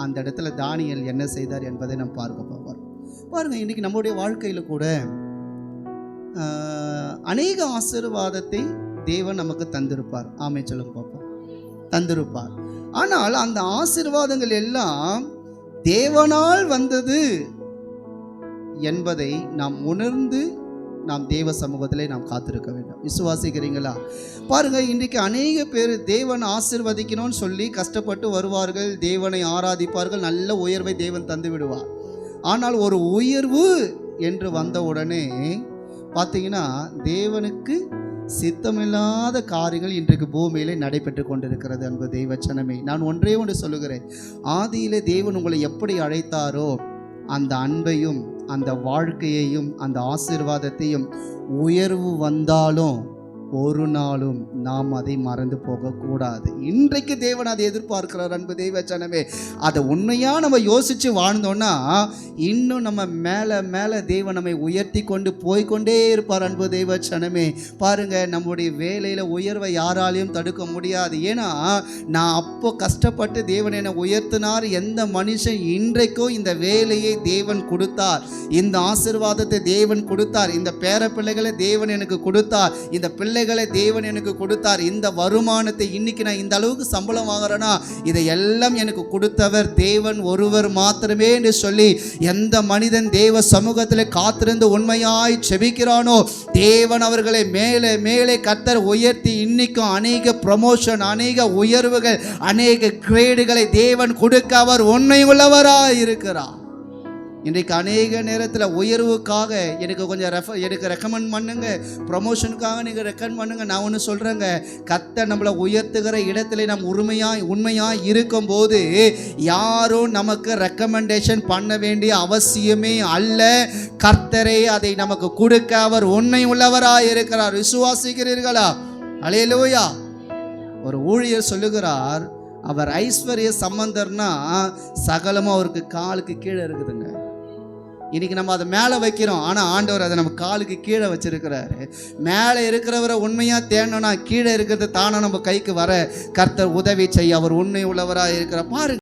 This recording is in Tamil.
அந்த இடத்துல தானியேல் என்ன செய்தார் என்பதை நாம் பார்க்க போகிறோம். பாருங்கள், இன்றைக்கி நம்முடைய வாழ்க்கையில் கூட அநேக ஆசீர்வாதத்தை தேவன் நமக்கு தந்திருப்பார். ஆமே சொல்லுங்க பார்ப்போம். தந்திருப்பார். ஆனால் அந்த ஆசீர்வாதங்கள் எல்லாம் தேவனால் வந்தது என்பதை நாம் உணர்ந்து நாம் தேவ சமூகத்திலே நாம் காத்திருக்க வேண்டும். விசுவாசிக்கிறீங்களா? பாருங்க, இன்றைக்கு அநேக பேர் தேவன் ஆசீர்வதிக்கணும்னு சொல்லி கஷ்டப்பட்டு வருவார்கள், தேவனை ஆராதிப்பார்கள், நல்ல உயர்வை தேவன் தந்து விடுவார். ஆனால் ஒரு உயர்வு என்று வந்த உடனே பார்த்தீங்கன்னா தேவனுக்கு சித்தமில்லாத காரியங்கள் இன்றைக்கு பூமியிலே நடைபெற்று கொண்டிருக்கிறது. அன்பு தெய்வச்சனமே, நான் ஒன்றே ஒன்று சொல்லுகிறேன். ஆதியிலே தேவன் உங்களை எப்படி அழைத்தாரோ அந்த அன்பையும் அந்த வாழ்க்கையையும் அந்த ஆசீர்வாதத்தையும் உயர்வு வந்தாலும் ஒரு நாளும் நாம் அதை மறந்து போகக்கூடாது. இன்றைக்கு தேவன் அதை எதிர்பார்க்கிறார். அன்பு தெய்வச்சனமே, அதை உண்மையாக நம்ம யோசித்து வாழ்ந்தோன்னா இன்னும் நம்ம மேலே மேலே தேவன் நம்மை உயர்த்தி கொண்டு போய்கொண்டே இருப்பார். அன்பு தெய்வச்சனமே, பாருங்கள், நம்முடைய வேலையில் உயர்வை யாராலையும் தடுக்க முடியாது. ஏன்னா நான் அப்போ கஷ்டப்பட்டு தேவன் என்னை உயர்த்தினார். எந்த மனுஷன் இன்றைக்கும் இந்த வேலையை தேவன் கொடுத்தார், இந்த ஆசீர்வாதத்தை தேவன் கொடுத்தார், இந்த பேர பிள்ளைகளை தேவன் எனக்கு கொடுத்தார், இந்த பிள்ளைகளை தேவன் எனக்கு கொடுத்தார், இந்த வருமானத்தை இன்னைக்கு நான் இந்த அளவுக்கு சம்பளம் வாங்குறேன்னா இதை எல்லாம் எனக்கு கொடுத்தவர் தேவன் ஒருவர் மாத்திரமே என்று சொல்லி எந்த மனிதன் தேவ சமூகத்தில் காத்திருந்து உண்மையாய் செபிக்கிறானோ தேவன் அவர்களை மேலே மேலே கர்த்தர் உயர்த்தி இன்னைக்கும் அநேக ப்ரமோஷன், அநேக உயர்வுகள், அநேக கிரேடுகளை தேவன் கொடுக்க அவர் உண்மை உள்ளவராய் இருக்கிறார். இன்றைக்கு அநேக நேரத்தில் உயர்வுக்காக எனக்கு கொஞ்சம் எனக்கு ரெக்கமெண்ட் பண்ணுங்க, ப்ரமோஷனுக்காக நீங்கள் ரெக்கமெண்ட் பண்ணுங்க. நான் ஒன்று சொல்கிறேங்க, கர்த்தர் நம்மளை உயர்த்துகிற இடத்துல நாம் உண்மையாக இருக்கும்போது யாரும் நமக்கு ரெக்கமெண்டேஷன் பண்ண வேண்டிய அவசியமே அல்ல. கர்த்தரே அதை நமக்கு கொடுக்க அவர் உண்மை உள்ளவராக இருக்கிறார். விசுவாசிக்கிறீர்களா? அல்லேலூயா. ஒரு ஊழியர் சொல்லுகிறார், அவர் ஐஸ்வர்ய சம்பந்தர்னா சகலமும் அவருக்கு காலுக்கு கீழே இருக்குதுங்க. இன்னைக்கு நம்ம அதை மேலே வைக்கிறோம், ஆனால் ஆண்டவர் அதை நம்ம காலுக்கு கீழே வச்சிருக்கிறாரு. மேலே இருக்கிறவரை உண்மையாக தேடணும்னா கீழே இருக்கிறது தானே நம்ம கைக்கு வர கர்த்தர் உதவி செய்ய அவர் உண்மை உள்ளவராக இருக்கிறார். பாருங்க.